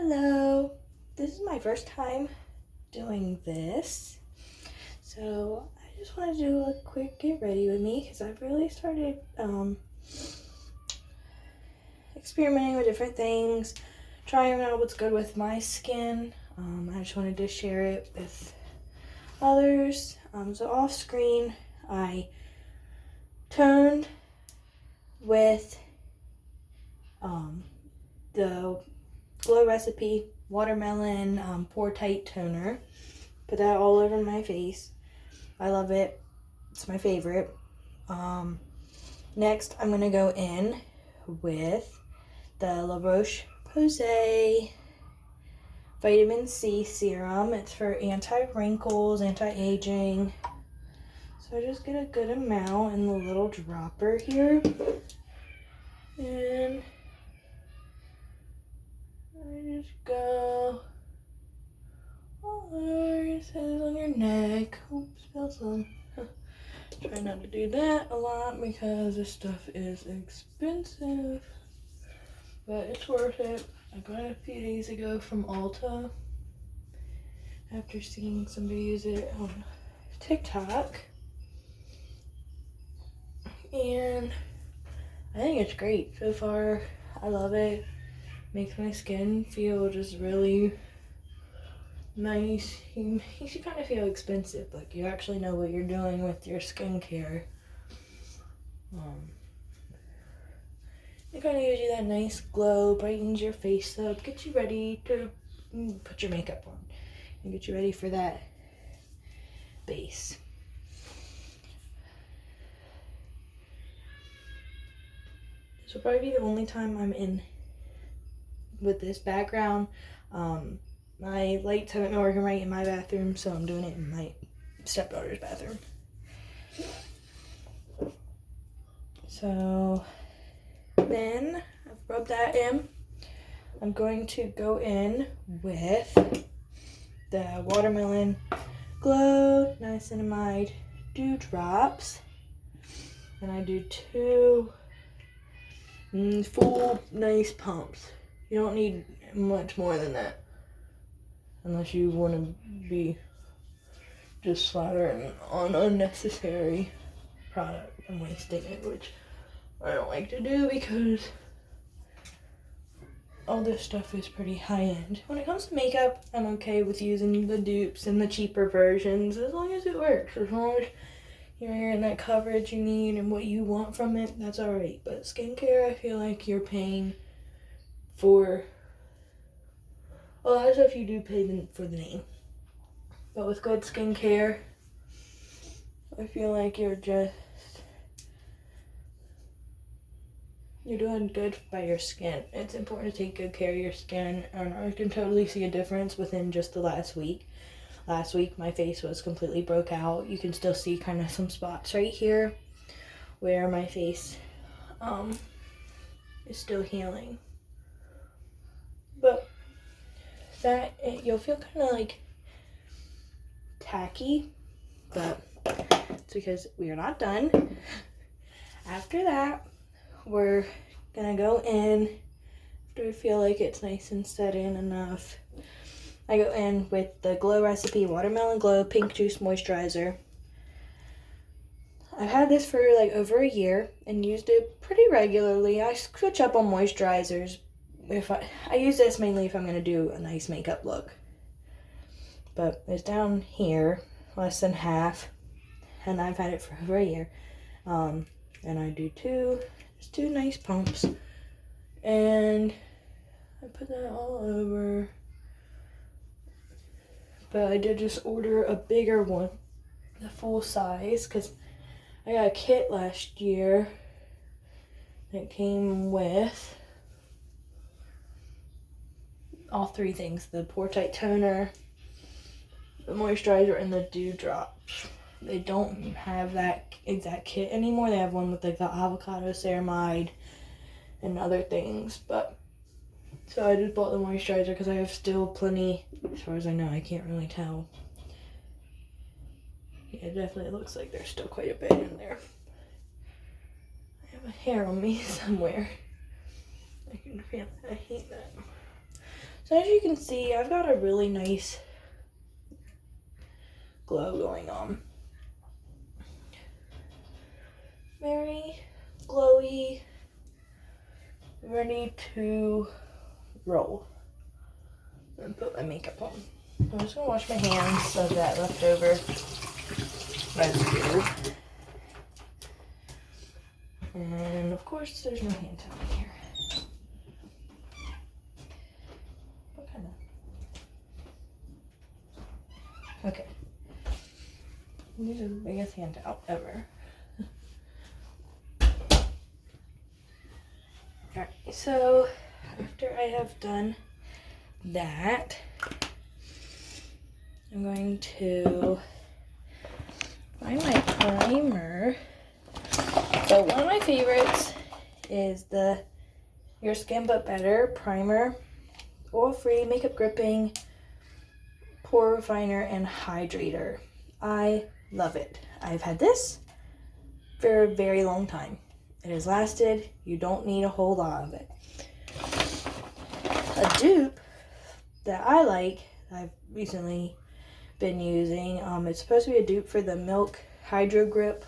Hello, this is my first time doing this, so I just want to do a quick get ready with me because I've really started experimenting with different things, trying out what's good with my skin. I just wanted to share it with others. So off screen, I toned with the Glow Recipe Watermelon Pore Tight Toner. Put that all over my face. I love it. It's my favorite. Next, I'm going to go in with the La Roche-Posay Vitamin C Serum. It's for anti-wrinkles, anti-aging. So I just get a good amount in the little dropper here. And I just go all over your head, on your neck. Oops, spill some. Try not to do that a lot because this stuff is expensive. But it's worth it. I got it a few days ago from Ulta after seeing somebody use it on TikTok. And I think it's great so far. I love it. Makes my skin feel just really nice. Makes you kind of feel expensive, like you actually know what you're doing with your skincare. It kind of gives you that nice glow, brightens your face up, gets you ready to put your makeup on, and get you ready for that base. This will probably be the only time I'm in with this background. My lights haven't been working right in my bathroom, so I'm doing it in my stepdaughter's bathroom. So then I've rubbed that in. I'm going to go in with the Watermelon Glow Niacinamide Dewdrops. And I do 2 full nice pumps. You don't need much more than that, unless you want to be just slathering on unnecessary product and wasting it, which I don't like to do because all this stuff is pretty high-end. When it comes to makeup, I'm okay with using the dupes and the cheaper versions as long as it works. As long as you're getting that coverage you need and what you want from it, that's alright. But skincare, I feel like you're paying for a lot of stuff. You do pay for the name. But with good skincare, I feel like you're doing good by your skin. It's important to take good care of your skin, and I can totally see a difference within just the last week. Last week, my face was completely broke out. You can still see kind of some spots right here where my face is still healing. But you'll feel kind of like tacky, but it's because we are not done. After that, we're gonna go in after I feel like it's nice and set in enough. I go in with the Glow Recipe Watermelon Glow Pink Juice Moisturizer. I've had this for like over a year and used it pretty regularly. I switch up on moisturizers. If I use this mainly if I'm gonna do a nice makeup look. But it's down here, less than half, and I've had it for over a year. And I do 2 nice pumps, and I put that all over. But I did just order a bigger one, the full size, because I got a kit last year that came with all 3 things: the Pore Tight Toner, the moisturizer, and the dewdrops. They don't have that exact kit anymore. They have one with like the avocado ceramide and other things. But so I just bought the moisturizer because I have still plenty. As far as I know, I can't really tell. Yeah, it definitely looks like there's still quite a bit in there. I have a hair on me somewhere. I can feel it. I hate that. So as you can see, I've got a really nice glow going on. Very glowy, ready to roll. And put my makeup on. I'm just gonna wash my hands of that leftover residue. And of course, there's no hand towel in here. What kind of? Okay. These are the biggest hand towel ever. Alright, so after I have done that, I'm going to find my primer. So one of my favorites is the Your Skin But Better primer, oil-free, makeup gripping, pore refiner, and hydrator. I love it. I've had this for a very long time. It has lasted. You don't need a whole lot of it. A dupe that I like, I've recently been using, it's supposed to be a dupe for the Milk Hydro Grip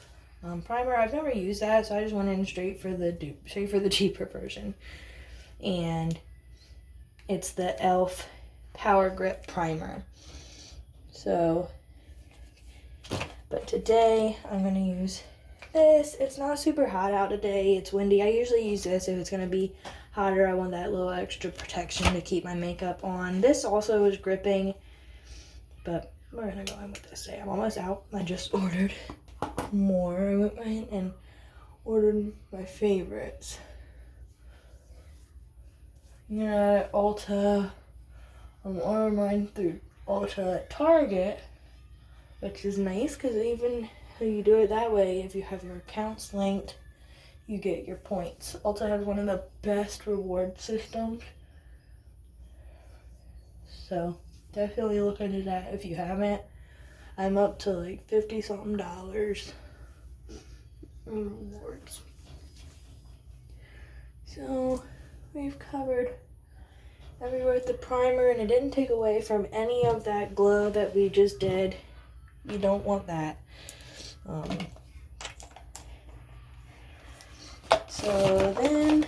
primer. I've never used that, so I just went in straight for the dupe, straight for the cheaper version. And it's the e.l.f. Power Grip Primer. So, but today I'm going to use this. It's not super hot out today. It's windy. I usually use this if it's going to be hotter. I want that little extra protection to keep my makeup on. This also is gripping, but we're going to go in with this today. I'm almost out. I just ordered more. I went in and ordered my favorites. You know, at Ulta. I'm ordering mine through Ulta at Target, which is nice because even if you do it that way, if you have your accounts linked, you get your points. Ulta has one of the best reward systems. So definitely look into that if you haven't. I'm up to like $50-something in rewards. So we've covered everywhere with the primer, and it didn't take away from any of that glow that we just did. You don't want that. So then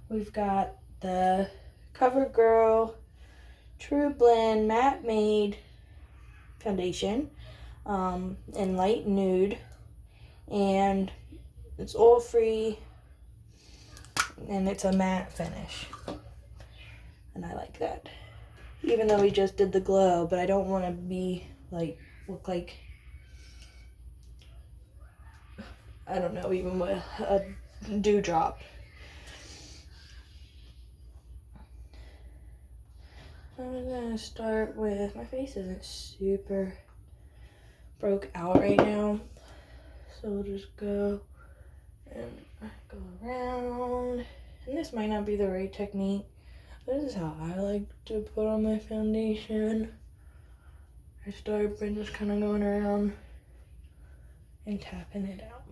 we've got the CoverGirl True Blend Matte Made Foundation in light nude, and it's oil free and it's a matte finish, and I like that. Even though we just did the glow, but I don't want to be like, look like, I don't know, even with a dewdrop. I'm gonna start with, my face isn't super broke out right now, so we'll just go and go around. And this might not be the right technique. This is how I like to put on my foundation. I start by just kind of going around and tapping it out.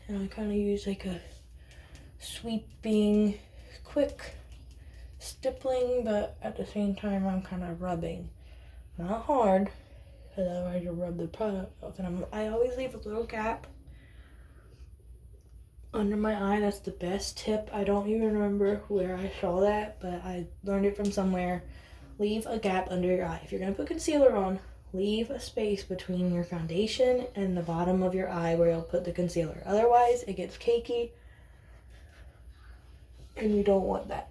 And I kind of use like a sweeping, quick stippling, but at the same time I'm kind of rubbing. Not hard, because I like to rub the product off. And I always leave a little gap under my eye. That's the best tip. I don't even remember where I saw that, but I learned it from somewhere. Leave a gap under your eye. If you're going to put concealer on, leave a space between your foundation and the bottom of your eye where you'll put the concealer. Otherwise, it gets cakey, and you don't want that.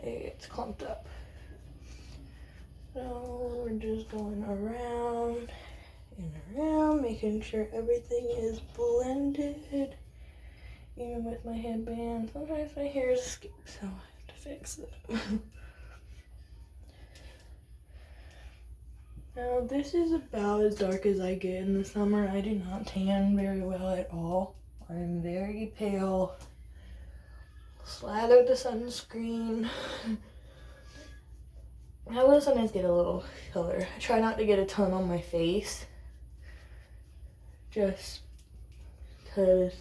It gets clumped up. So we're just going around and around, making sure everything is blended. Even with my headband, sometimes my hair escapes, so I have to fix it. Now this is about as dark as I get in the summer. I do not tan very well at all. I'm very pale. Slather the sunscreen. I will sometimes get a little color. I try not to get a ton on my face, just because,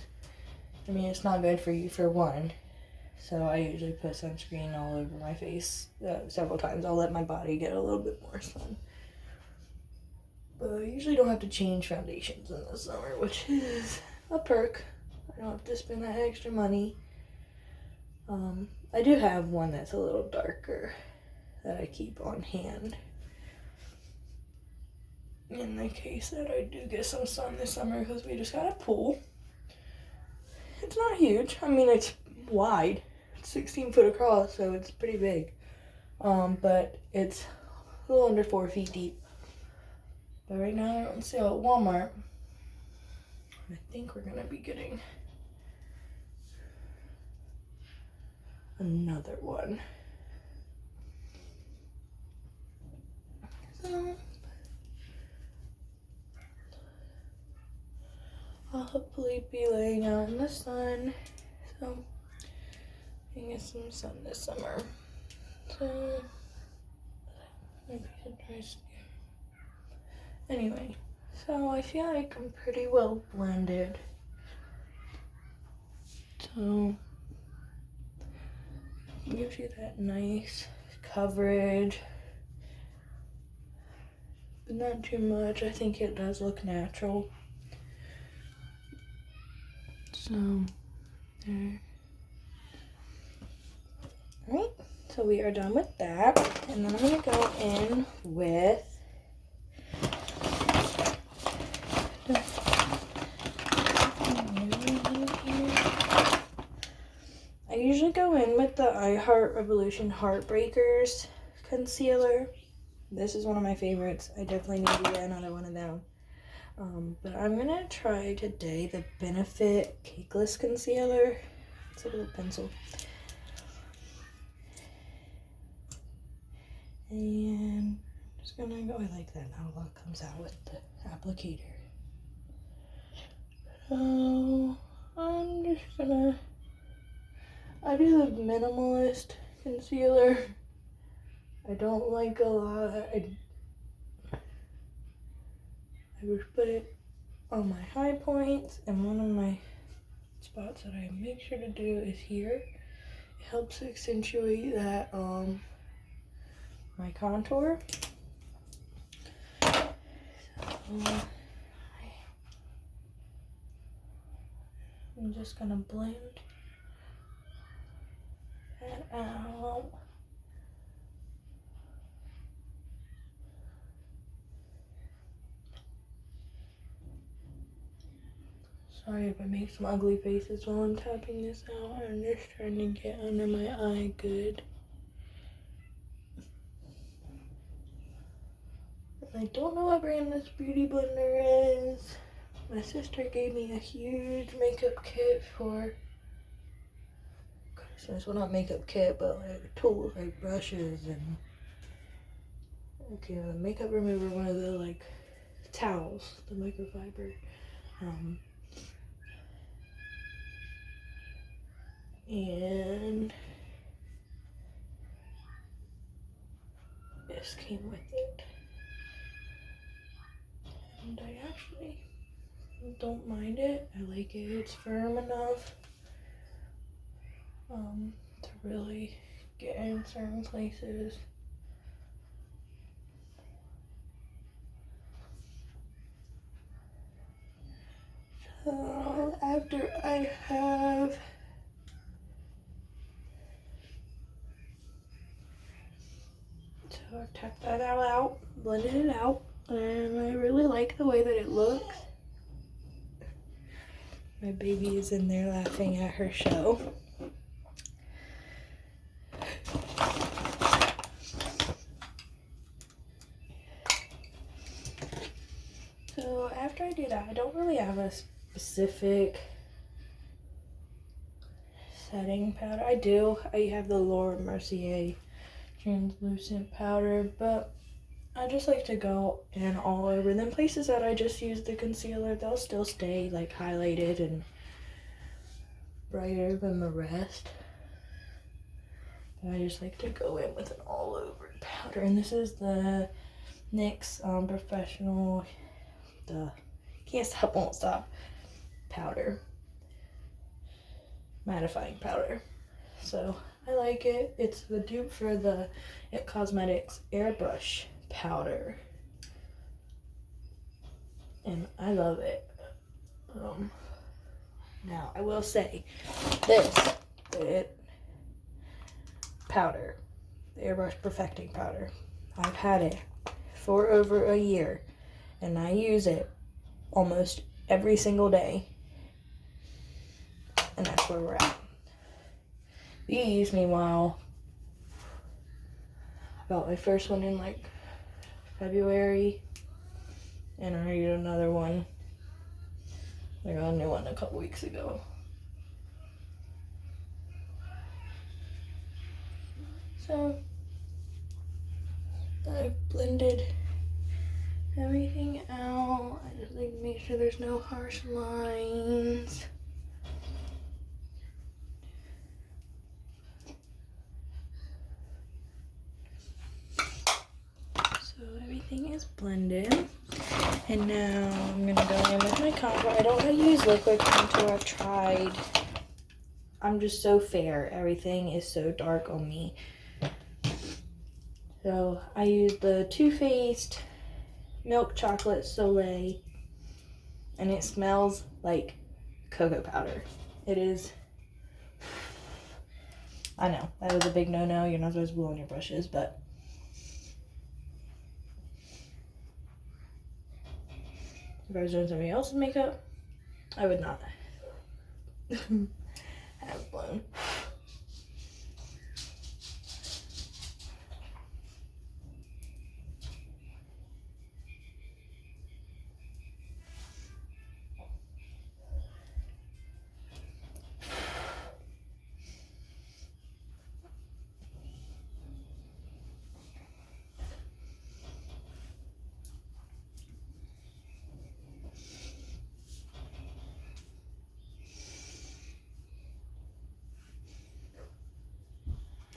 I mean, it's not good for you for one. So I usually put sunscreen all over my face several times. I'll let my body get a little bit more sun. But I usually don't have to change foundations in the summer, which is a perk. I don't have to spend that extra money. I do have one that's a little darker that I keep on hand in the case that I do get some sun this summer, because we just got a pool. It's not huge. I mean, it's wide. It's 16 foot across, so it's pretty big. But it's a little under 4 feet deep. But right now they're on sale at Walmart. I think we're gonna be getting another one. So I'll hopefully be laying out in the sun. So I can get some sun this summer. So maybe a dry skin. Anyway, so I feel like I'm pretty well blended. So it gives you that nice coverage, but not too much. I think it does look natural. So there. Alright, so we are done with that. And then I'm going to go in with I usually go in with the I Heart Revolution Heartbreakers concealer. This is one of my favorites. I definitely need to get another one of them. But I'm going to try today the Benefit Cakeless Concealer. It's a little pencil. And I'm just going to go, I like that how it comes out with the applicator. So I'm just going to, I do the minimalist concealer. I don't like a lot. I would put it on my high points, and one of my spots that I make sure to do is here. It helps accentuate that my contour. So I'm just gonna blend that out. Sorry if I make some ugly faces while I'm tapping this out. I'm just trying to get under my eye good. I don't know what brand this beauty blender is. My sister gave me a huge makeup kit for Christmas. Well, not makeup kit, but like tools, like brushes and a makeup remover, one of the like towels, the microfiber. And this came with it. And I actually don't mind it. I like it. It's firm enough to really get in certain places. So after I have I've tapped that out, blended it out, and I really like the way that it looks. My baby is in there laughing at her show. So after I do that, I don't really have a specific setting powder. I have the Laura Mercier translucent powder, but I just like to go in all over. And then places that I just use the concealer, they'll still stay like highlighted and brighter than the rest. But I just like to go in with an all over powder. And this is the NYX Professional, the Can't Stop Won't Stop powder, mattifying powder. So I like it. It's the dupe for the It Cosmetics Airbrush powder. And I love it. Now, I will say, the powder, the Airbrush Perfecting Powder, I've had it for over a year, and I use it almost every single day, and that's where we're at. These, meanwhile, I got my first one in like February, and I need another one. I got a new one a couple weeks ago. So, I've blended everything out. I just like to make sure there's no harsh lines. So everything is blended. And now I'm gonna go in with my contour. I don't use liquid contour. I've tried. I'm just so fair. Everything is so dark on me. So I use the Too Faced Milk Chocolate Soleil, and it smells like cocoa powder. It is. I know that was a big no-no. You're not supposed to blow on your brushes, but if I was doing somebody else's makeup, I would not have blown.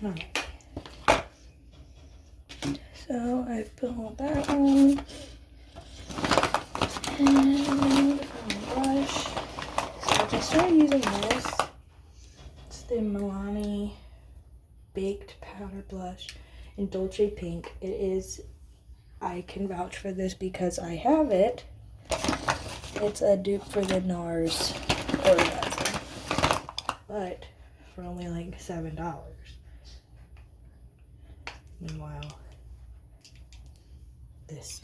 Alright. So I've put all that on. And brush. So I just started using this. It's the Milani Baked Powder Blush in Dolce Pink. It is, I can vouch for this because I have it. It's a dupe for the NARS Orgasm, but for only like $7. Meanwhile, this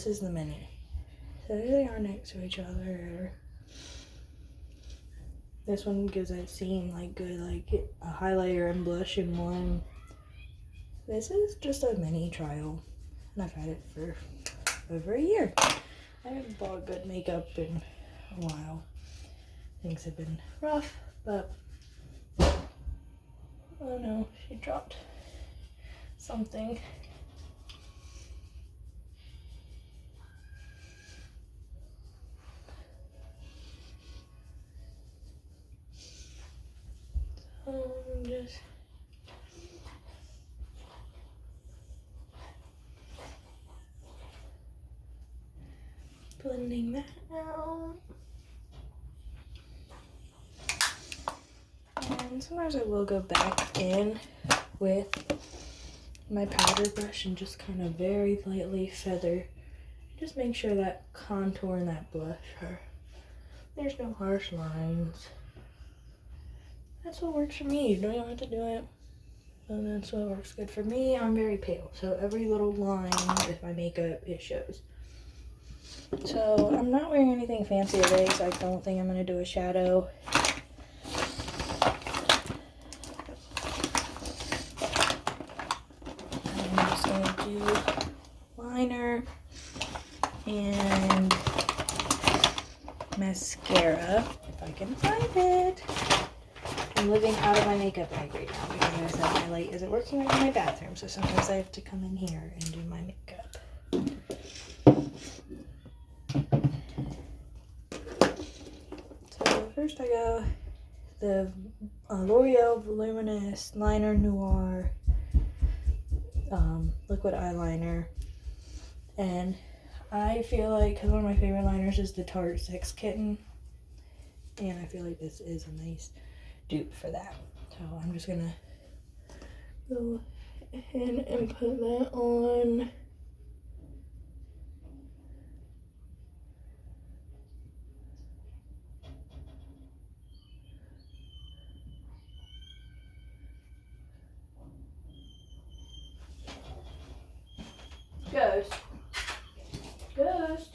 is the mini. So there they are next to each other. This one gives that seam like good, like a highlighter and blush in one. This is just a mini trial, and I've had it for over a year. I haven't bought good makeup in a while. Things have been rough, but oh no, she dropped something. So I'm just blending that out. And sometimes I will go back in with my powder brush and just kind of very lightly feather. Just make sure that contour and that blush there's no harsh lines. That's what works for me. You don't even have to do it. And that's what works good for me. I'm very pale, so every little line with my makeup, it shows. So I'm not wearing anything fancy today, so I don't think I'm going to do a shadow. I'm just going to do liner and mascara, if I can find it. I'm living out of my makeup bag right now because I said my light isn't working right in my bathroom, so sometimes I have to come in here and do my makeup. So first I go the L'Oreal Voluminous Liner Noir liquid eyeliner, and I feel like, because one of my favorite liners is the Tarte Sex Kitten, and I feel like this is a nice dupe for that. So I'm just gonna go ahead and put that on. Ghost. Ghost.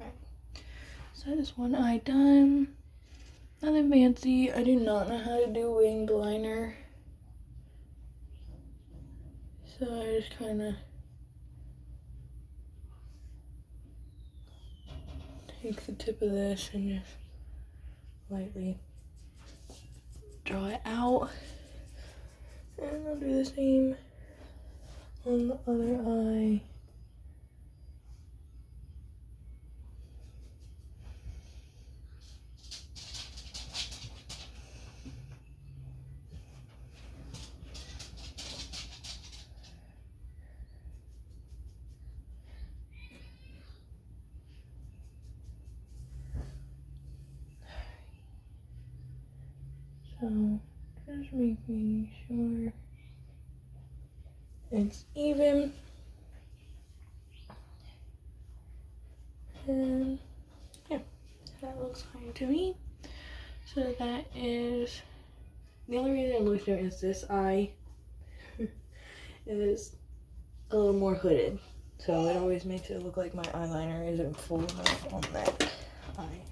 Alright. So this one eye done. Nothing fancy. I do not know how to do winged liner. So I just kind of take the tip of this and just lightly draw it out. And I'll do the same on the other eye. So just making sure it's even. And yeah, that looks fine to me. So that is, the only reason I'm looking at is this eye is a little more hooded. So it always makes it look like my eyeliner isn't full enough on that eye.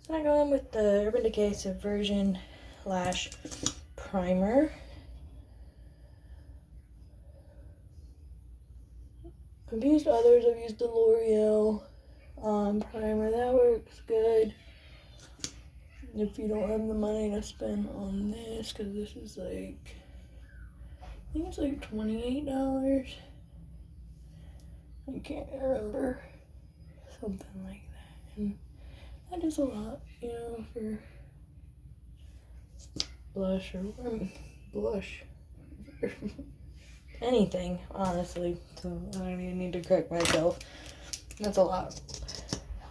So I go in with the Urban Decay Subversion Lash Primer. I've used others. I've used the L'Oreal primer. That works good. If you don't have the money to spend on this, because this is like, I think it's like $28. I can't remember. Something like that. And that is a lot, you know, for blush or blush. Anything, honestly. So I don't even need to correct myself. That's a lot.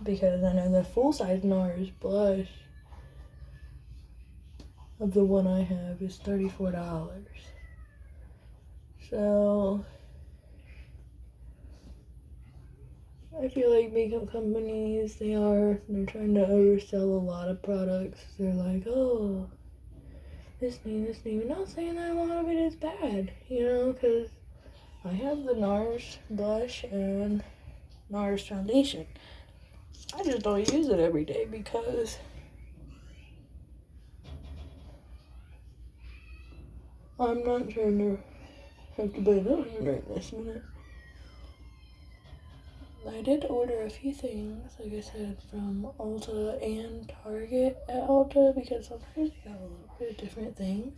Because I know the full size NARS blush of the one I have is $34. So I feel like makeup companies, they're trying to oversell a lot of products. They're like, oh, this name. I'm not saying that a lot of it is bad, you know, because I have the NARS blush and NARS foundation. I just don't use it every day because I'm not trying to have to buy that one right this minute. I did order a few things, like I said, from Ulta and Target at Ulta because sometimes they have a little bit of different things.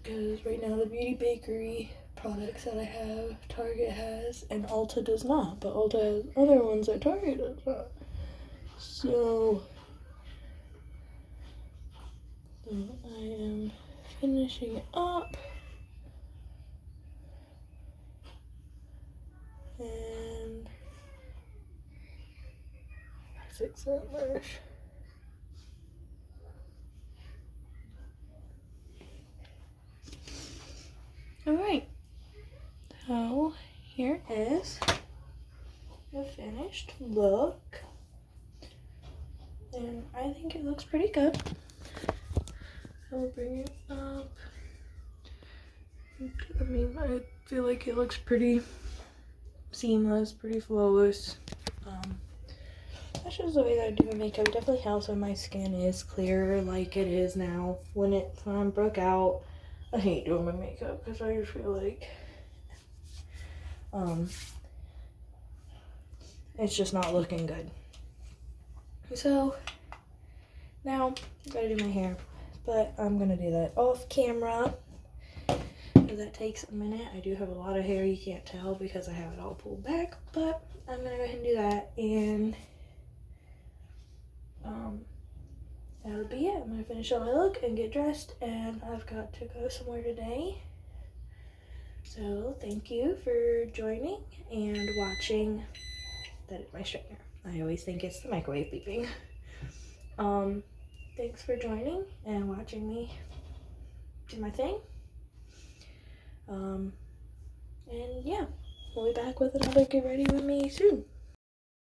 Because right now the Beauty Bakery products that I have, Target has, and Ulta does not. But Ulta has other ones that Target does not. So I am finishing up. And fix that brush. Alright, so here is the finished look, and I think it looks pretty good. I'll bring it up. I mean, I feel like it looks pretty seamless, pretty flawless. That's just the way that I do my makeup. It definitely helps when my skin is clearer like it is now. When I'm broke out, I hate doing my makeup because I just feel like it's just not looking good. So now I gotta do my hair, but I'm gonna do that off camera. So that takes a minute. I do have a lot of hair, you can't tell because I have it all pulled back, but I'm gonna go ahead and do that, and that'll be it. I'm gonna finish up my look and get dressed, and I've got to go somewhere today. So thank you for joining and watching. That is my straightener. I always think it's the microwave beeping. Thanks for joining and watching me do my thing. And yeah, we'll be back with another Get Ready With Me soon.